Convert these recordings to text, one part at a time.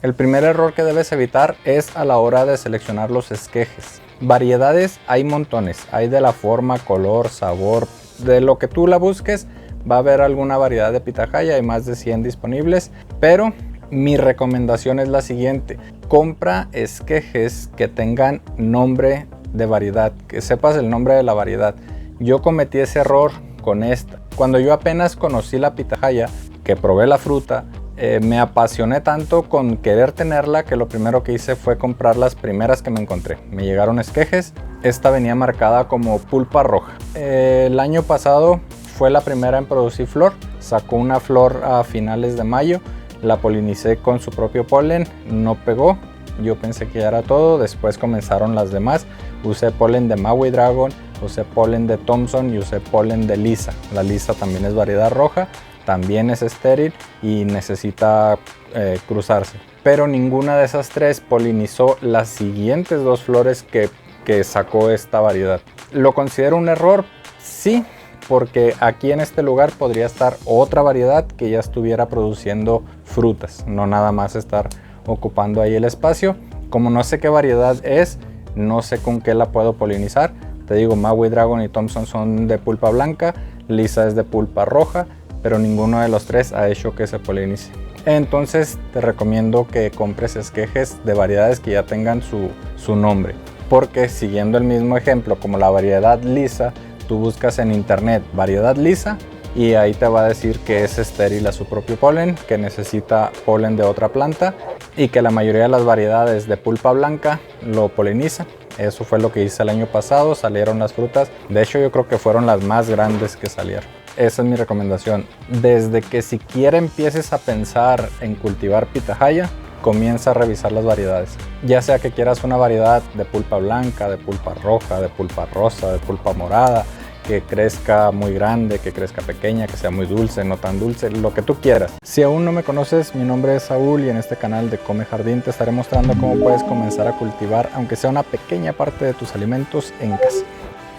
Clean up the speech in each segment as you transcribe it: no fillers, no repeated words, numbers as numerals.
El primer error que debes evitar es a la hora de seleccionar los esquejes. Variedades hay montones, hay de la forma, color, sabor, de lo que tú la busques. Va a haber alguna variedad de pitahaya, hay más de 100 disponibles, pero mi recomendación es la siguiente: compra esquejes que tengan nombre de variedad, que sepas el nombre de la variedad. Yo cometí ese error con esta. Cuando yo apenas conocí la pitahaya, que probé la fruta, me apasioné tanto con querer tenerla que lo primero que hice fue comprar las primeras que me encontré. Me llegaron esquejes, esta venía marcada como pulpa roja. El año pasado fue la primera en producir flor, sacó una flor a finales de mayo, la polinicé con su propio polen, no pegó, yo pensé que ya era todo, después comenzaron las demás, usé polen de Maui Dragon, usé polen de Thompson y usé polen de Lisa. La Lisa también es variedad roja, también es estéril y necesita cruzarse, pero ninguna de esas tres polinizó las siguientes dos flores que sacó esta variedad. ¿Lo considero un error? Sí, porque aquí en este lugar podría estar otra variedad que ya estuviera produciendo frutas, no nada más estar ocupando ahí el espacio. Como no sé qué variedad es, no sé con qué la puedo polinizar. Te digo, Maui Dragon y Thompson son de pulpa blanca, Lisa es de pulpa roja, pero ninguno de los tres ha hecho que se polinice. Entonces te recomiendo que compres esquejes de variedades que ya tengan su nombre, porque siguiendo el mismo ejemplo como la variedad Lisa, tú buscas en internet variedad Lisa y ahí te va a decir que es estéril a su propio polen, que necesita polen de otra planta y que la mayoría de las variedades de pulpa blanca lo polinizan. Eso fue lo que hice el año pasado, salieron las frutas, de hecho yo creo que fueron las más grandes que salieron. Esa es mi recomendación. Desde que siquiera empieces a pensar en cultivar pitahaya, comienza a revisar las variedades. Ya sea que quieras una variedad de pulpa blanca, de pulpa roja, de pulpa rosa, de pulpa morada, que crezca muy grande, que crezca pequeña, que sea muy dulce, no tan dulce, lo que tú quieras. Si aún no me conoces, mi nombre es Saúl y en este canal de Come Jardín te estaré mostrando cómo puedes comenzar a cultivar, aunque sea una pequeña parte de tus alimentos en casa.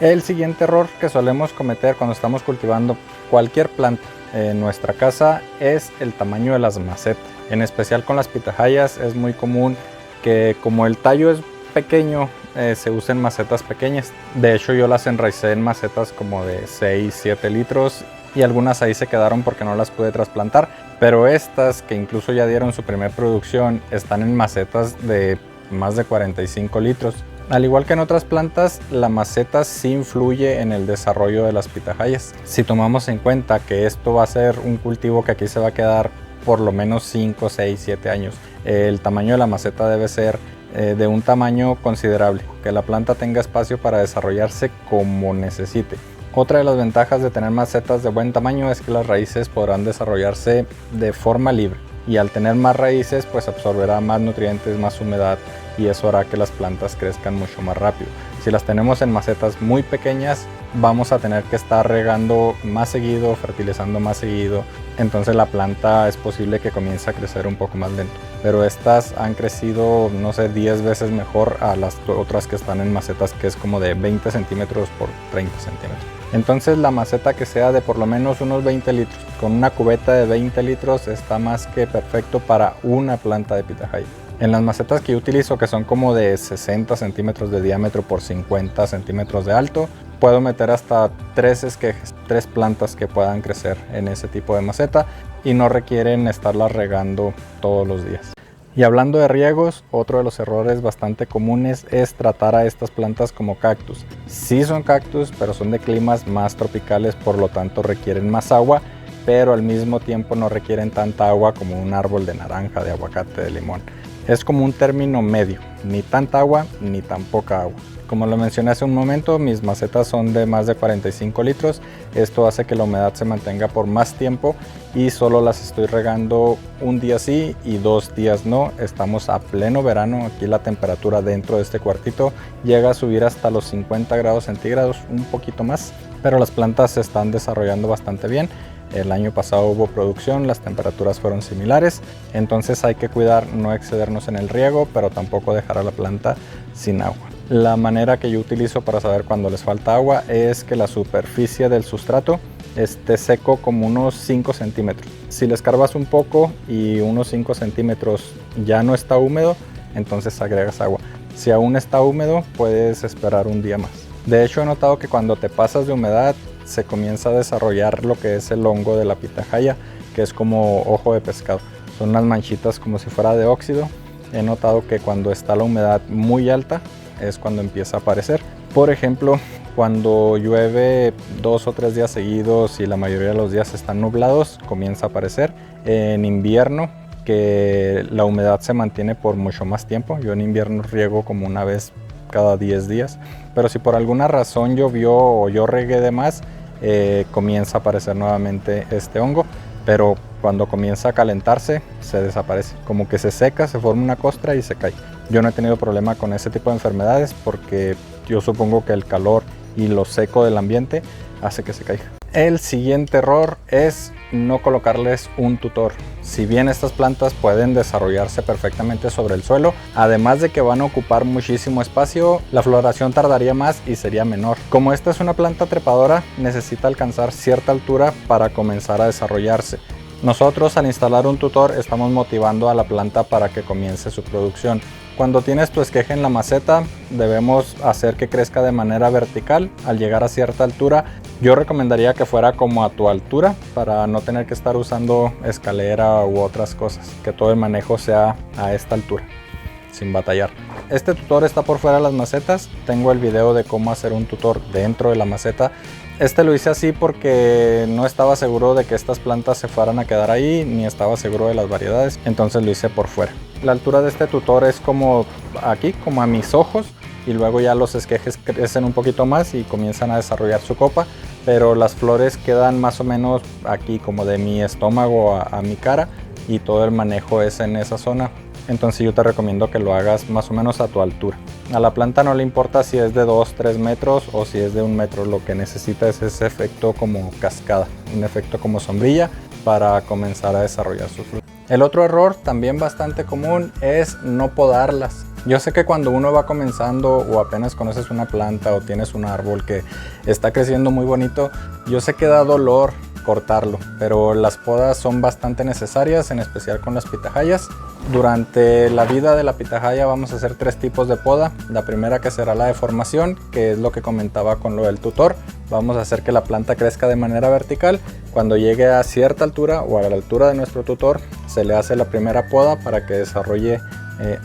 El siguiente error que solemos cometer cuando estamos cultivando cualquier planta en nuestra casa es el tamaño de las macetas. En especial con las pitahayas es muy común que, como el tallo es pequeño, se usen macetas pequeñas. De hecho, yo las enraicé en macetas como de 6-7 litros y algunas ahí se quedaron porque no las pude trasplantar, pero estas, que incluso ya dieron su primer producción, están en macetas de más de 45 litros. Al igual que en otras plantas, la maceta sí influye en el desarrollo de las pitahayas. Si tomamos en cuenta que esto va a ser un cultivo que aquí se va a quedar por lo menos 5, 6, 7 años, el tamaño de la maceta debe ser de un tamaño considerable, que la planta tenga espacio para desarrollarse como necesite. Otra de las ventajas de tener macetas de buen tamaño es que las raíces podrán desarrollarse de forma libre, y al tener más raíces pues absorberá más nutrientes, más humedad, y eso hará que las plantas crezcan mucho más rápido. Si las tenemos en macetas muy pequeñas, vamos a tener que estar regando más seguido, fertilizando más seguido, entonces la planta es posible que comience a crecer un poco más lento. Pero estas han crecido, no sé, 10 veces mejor a las otras que están en macetas, que es como de 20 centímetros por 30 centímetros. Entonces la maceta que sea de por lo menos unos 20 litros, con una cubeta de 20 litros está más que perfecto para una planta de pitahaya. En las macetas que yo utilizo, que son como de 60 centímetros de diámetro por 50 centímetros de alto, puedo meter hasta 3 esquejes, 3 plantas que puedan crecer en ese tipo de maceta y no requieren estarlas regando todos los días. Y hablando de riegos, otro de los errores bastante comunes es tratar a estas plantas como cactus. Sí son cactus, pero son de climas más tropicales, por lo tanto requieren más agua, pero al mismo tiempo no requieren tanta agua como un árbol de naranja, de aguacate, de limón. Es como un término medio, ni tanta agua ni tan poca agua. Como lo mencioné hace un momento, mis macetas son de más de 45 litros. Esto hace que la humedad se mantenga por más tiempo y solo las estoy regando un día sí y 2 días no. Estamos a pleno verano, aquí la temperatura dentro de este cuartito llega a subir hasta los 50 grados centígrados, un poquito más, pero las plantas se están desarrollando bastante bien. El año pasado hubo producción, las temperaturas fueron similares, entonces hay que cuidar no excedernos en el riego, pero tampoco dejar a la planta sin agua. La manera que yo utilizo para saber cuando les falta agua es que la superficie del sustrato esté seco como unos 5 centímetros. Si le escarbas un poco y unos 5 centímetros ya no está húmedo, entonces agregas agua. Si aún está húmedo, puedes esperar un día más. De hecho, he notado que cuando te pasas de humedad se comienza a desarrollar lo que es el hongo de la pitahaya, que es como ojo de pescado. Son unas manchitas como si fuera de óxido. He notado que cuando está la humedad muy alta es cuando empieza a aparecer. Por ejemplo, cuando llueve 2 o 3 días seguidos y la mayoría de los días están nublados, comienza a aparecer. En invierno, que la humedad se mantiene por mucho más tiempo. Yo en invierno riego como una vez cada 10 días. Pero si por alguna razón llovió o yo regué de más, comienza a aparecer nuevamente este hongo. Pero cuando comienza a calentarse, se desaparece. Como que se seca, se forma una costra y se cae. Yo no he tenido problema con ese tipo de enfermedades porque yo supongo que el calor y lo seco del ambiente hace que se caiga. El siguiente error es no colocarles un tutor. Si bien estas plantas pueden desarrollarse perfectamente sobre el suelo, además de que van a ocupar muchísimo espacio, la floración tardaría más y sería menor. Como esta es una planta trepadora, necesita alcanzar cierta altura para comenzar a desarrollarse. Nosotros al instalar un tutor estamos motivando a la planta para que comience su producción. Cuando tienes tu esqueje en la maceta, debemos hacer que crezca de manera vertical. Al llegar a cierta altura, yo recomendaría que fuera como a tu altura para no tener que estar usando escalera u otras cosas, que todo el manejo sea a esta altura, sin batallar. Este tutor está por fuera de las macetas. Tengo el video de cómo hacer un tutor dentro de la maceta. Este lo hice así porque no estaba seguro de que estas plantas se fueran a quedar ahí, ni estaba seguro de las variedades, entonces lo hice por fuera. La altura de este tutor es como aquí, como a mis ojos, y luego ya los esquejes crecen un poquito más y comienzan a desarrollar su copa, pero las flores quedan más o menos aquí, como de mi estómago a mi cara, y todo el manejo es en esa zona. Entonces yo te recomiendo que lo hagas más o menos a tu altura. A la planta no le importa si es de 2-3 metros o si es de 1 metro, lo que necesita es ese efecto como cascada, un efecto como sombrilla para comenzar a desarrollar su fruto. El otro error también bastante común es no podarlas. Yo sé que cuando uno va comenzando o apenas conoces una planta o tienes un árbol que está creciendo muy bonito, yo sé que da dolor cortarlo, pero las podas son bastante necesarias, en especial con las pitahayas. Durante la vida de la pitahaya vamos a hacer 3 tipos de poda. La primera, que será la deformación, que es lo que comentaba con lo del tutor. Vamos a hacer que la planta crezca de manera vertical. Cuando llegue a cierta altura o a la altura de nuestro tutor, se le hace la primera poda para que desarrolle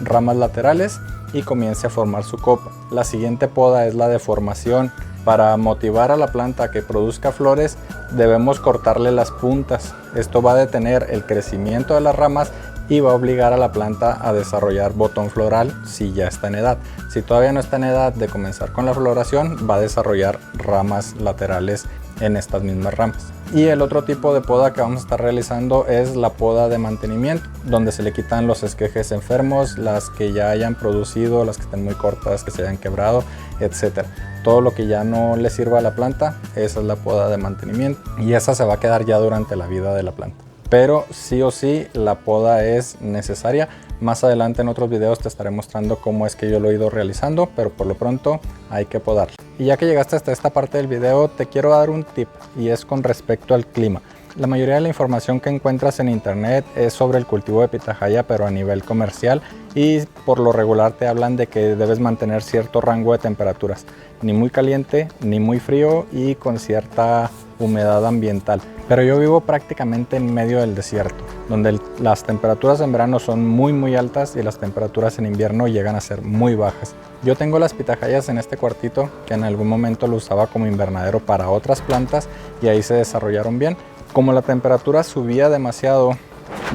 ramas laterales y comience a formar su copa. La siguiente poda es la deformación. Para motivar a la planta a que produzca flores, debemos cortarle las puntas. Esto va a detener el crecimiento de las ramas y va a obligar a la planta a desarrollar botón floral si ya está en edad. Si todavía no está en edad de comenzar con la floración, va a desarrollar ramas laterales en estas mismas ramas. Y el otro tipo de poda que vamos a estar realizando es la poda de mantenimiento, donde se le quitan los esquejes enfermos, las que ya hayan producido, las que estén muy cortas, que se hayan quebrado, etc. Todo lo que ya no le sirva a la planta, esa es la poda de mantenimiento, y esa se va a quedar ya durante la vida de la planta. Pero sí o sí la poda es necesaria. Más adelante en otros videos te estaré mostrando cómo es que yo lo he ido realizando, pero por lo pronto hay que podarlo. Y ya que llegaste hasta esta parte del video, te quiero dar un tip, y es con respecto al clima. La mayoría de la información que encuentras en internet es sobre el cultivo de pitahaya, pero a nivel comercial, y por lo regular te hablan de que debes mantener cierto rango de temperaturas, ni muy caliente ni muy frío, y con cierta humedad ambiental. Pero yo vivo prácticamente en medio del desierto, donde las temperaturas en verano son muy altas y las temperaturas en invierno llegan a ser muy bajas. Yo tengo las pitahayas en este cuartito, que en algún momento lo usaba como invernadero para otras plantas, y ahí se desarrollaron bien. Como la temperatura subía demasiado,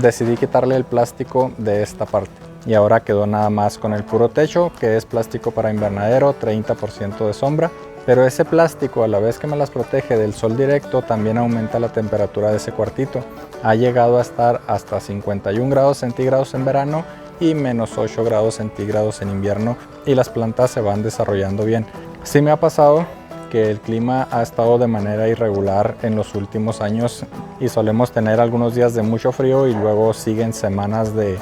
decidí quitarle el plástico de esta parte, y ahora quedó nada más con el puro techo, que es plástico para invernadero, 30% de sombra. Pero ese plástico, a la vez que me las protege del sol directo, también aumenta la temperatura de ese cuartito. Ha llegado a estar hasta 51 grados centígrados en verano y menos 8 grados centígrados en invierno, y las plantas se van desarrollando bien. Sí me ha pasado que el clima ha estado de manera irregular en los últimos años, y solemos tener algunos días de mucho frío y luego siguen semanas de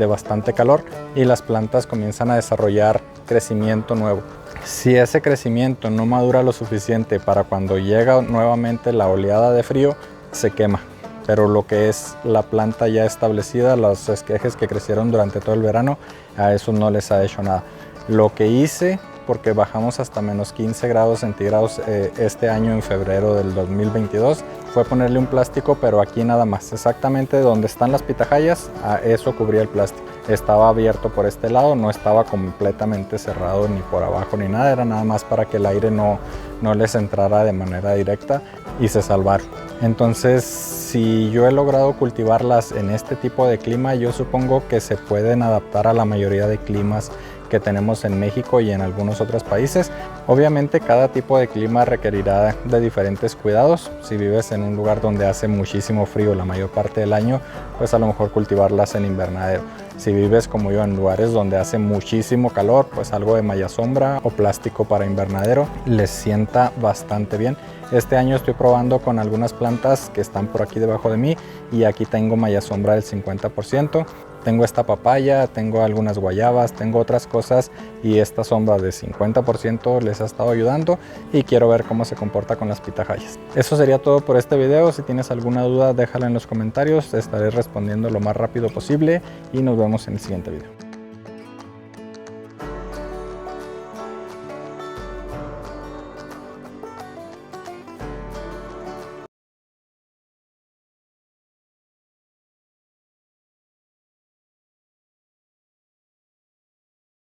bastante calor, y las plantas comienzan a desarrollar crecimiento nuevo. Si ese crecimiento no madura lo suficiente para cuando llega nuevamente la oleada de frío, se quema. Pero lo que es la planta ya establecida, los esquejes que crecieron durante todo el verano, a eso no les ha hecho nada. Lo que hice, porque bajamos hasta menos 15 grados centígrados este año en febrero del 2022, fue ponerle un plástico, pero aquí nada más, exactamente donde están las pitahayas, a eso cubría el plástico. Estaba abierto por este lado, no estaba completamente cerrado ni por abajo ni nada, era nada más para que el aire no les entrara de manera directa y se salvaron. Entonces, si yo he logrado cultivarlas en este tipo de clima, yo supongo que se pueden adaptar a la mayoría de climas que tenemos en México y en algunos otros países. Obviamente cada tipo de clima requerirá de diferentes cuidados. Si vives en un lugar donde hace muchísimo frío la mayor parte del año, pues a lo mejor cultivarlas en invernadero. Si vives como yo en lugares donde hace muchísimo calor, pues algo de malla sombra o plástico para invernadero les sienta bastante bien. Este año estoy probando con algunas plantas que están por aquí debajo de mí y aquí tengo malla sombra del 50%. Tengo esta papaya, tengo algunas guayabas, tengo otras cosas y esta sombra de 50% les ha estado ayudando y quiero ver cómo se comporta con las pitahayas. Eso sería todo por este video. Si tienes alguna duda déjala en los comentarios, estaré respondiendo lo más rápido posible y nos vemos en el siguiente video.